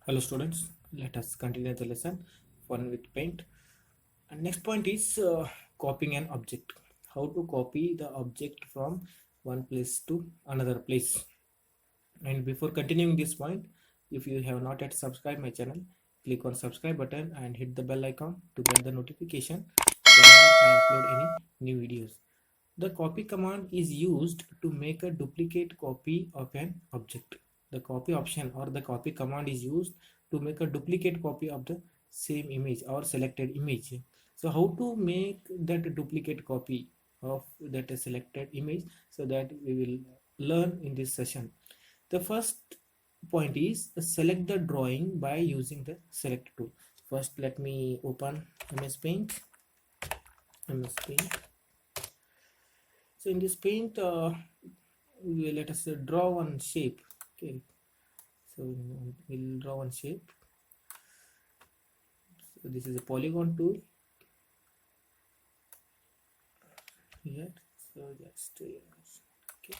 Hello students, let us continue the lesson Fun with Paint. And next point is copying an object. How to copy the object from one place to another place. And before continuing this point, if you have not yet subscribed my channel, click on subscribe button and hit the bell icon to get the notification whenever I upload any new videos. The copy command is used to make a duplicate copy of an object. The copy option or the copy command is used to make a duplicate copy of the same image or selected image. So how to make that duplicate copy of that selected image, so that we will learn in this session. The first point is select the drawing by using the select tool. First let me open MS Paint. So in this paint, let us draw one shape. Okay, so we'll draw one shape. So this is a polygon tool here. So just okay,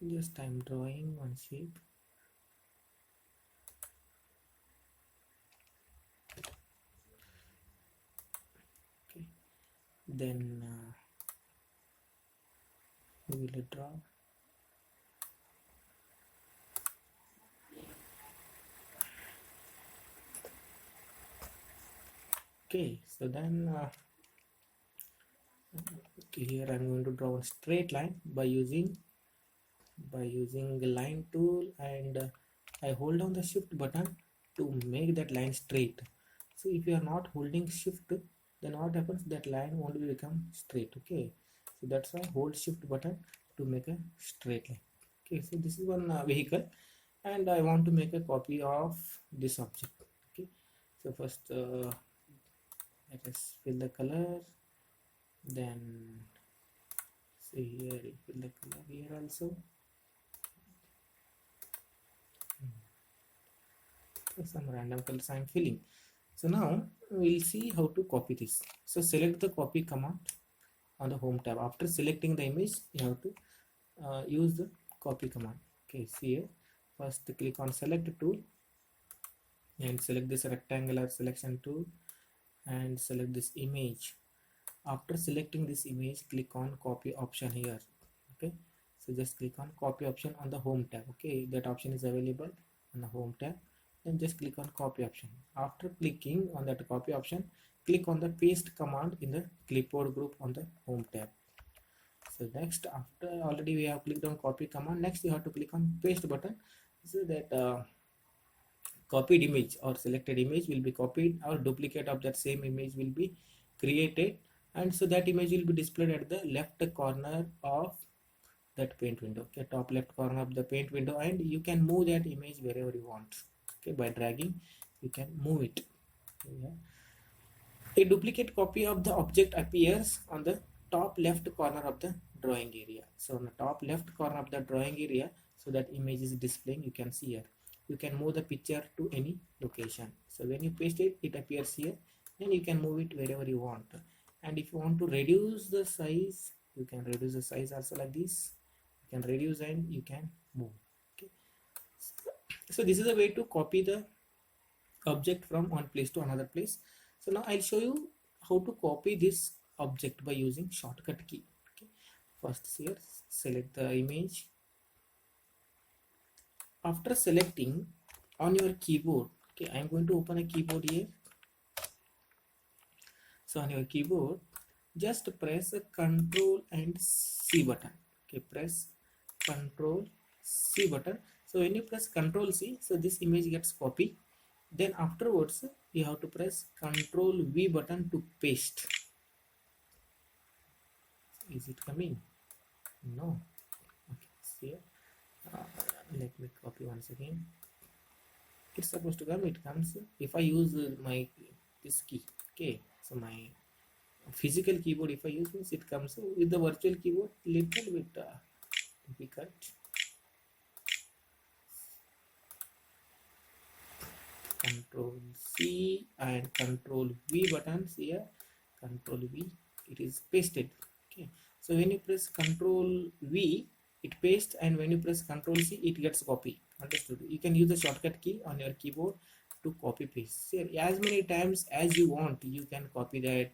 just I'm drawing one shape. Okay, then we will draw. Okay, so then okay, here I'm going to draw a straight line by using the line tool, and I hold down the shift button to make that line straight. So if you are not holding shift, then what happens, that line won't become straight. Okay, so that's why hold shift button to make a straight line. Okay, so this is one vehicle, and I want to make a copy of this object. Okay, so first let us fill the color, then see here, fill the color here also. Some random colors I'm filling. So now we'll see how to copy this. So select the copy command on the home tab. After selecting the image, you have to use the copy command. Okay, see here, first click on select tool and select this rectangular selection tool and select this image. After selecting this image, click on copy option here. Okay, so just click on copy option on the home tab. Okay, that option is available on the home tab. Then just click on copy option. After clicking on that copy option, click on the paste command in the clipboard group on the home tab. So next, after already we have clicked on copy command, next you have to click on paste button, so that copied image or selected image will be copied, or duplicate of that same image will be created, and so that image will be displayed at the left corner of that paint window. Okay, top left corner of the paint window, and you can move that image wherever you want. Okay, by dragging you can move it. Yeah. A duplicate copy of the object appears on the top left corner of the drawing area. So on the top left corner of the drawing area, so that image is displaying, you can see here. You can move the picture to any location. So when you paste it, it appears here, and you can move it wherever you want. And if you want to reduce the size, you can reduce the size also like this. You can reduce and you can move. Okay. So this is a way to copy the object from one place to another place. So now I'll show you how to copy this object by using shortcut key. Okay, first here select the image. After selecting on your keyboard, okay, I'm going to open a keyboard here. So on your keyboard, just press Ctrl and C button. Okay, press Ctrl C button. So when you press Ctrl C, so this image gets copied. Then afterwards you have to press Ctrl V button to paste. Is it coming? No. Okay, see, let me copy once again. It's supposed to come, it comes if I use my this key. Okay, so my physical keyboard, if I use this, it comes. With the virtual keyboard, little bit difficult. Control C and Control V buttons here. Control V, it is pasted. Okay, so when you press Control V, it pastes, and when you press Control C, it gets copy. Understood? You can use the shortcut key on your keyboard to copy paste. So as many times as you want, you can copy that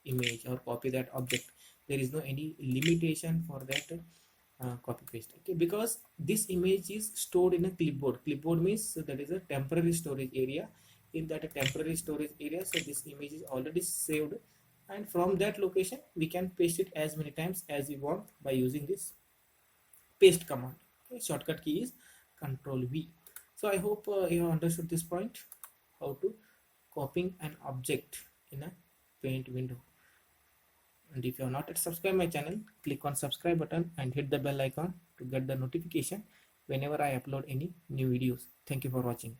image or copy that object. There is no any limitation for that copy paste. Okay, because this image is stored in a clipboard. Clipboard means that is a temporary storage area. In that temporary storage area, so this image is already saved, and from that location we can paste it as many times as we want by using this paste command. Okay, shortcut key is Control V. So I hope you have understood this point, how to copying an object in a paint window. And if you have not yet subscribed my channel, click on subscribe button and hit the bell icon to get the notification whenever I upload any new videos. Thank you for watching.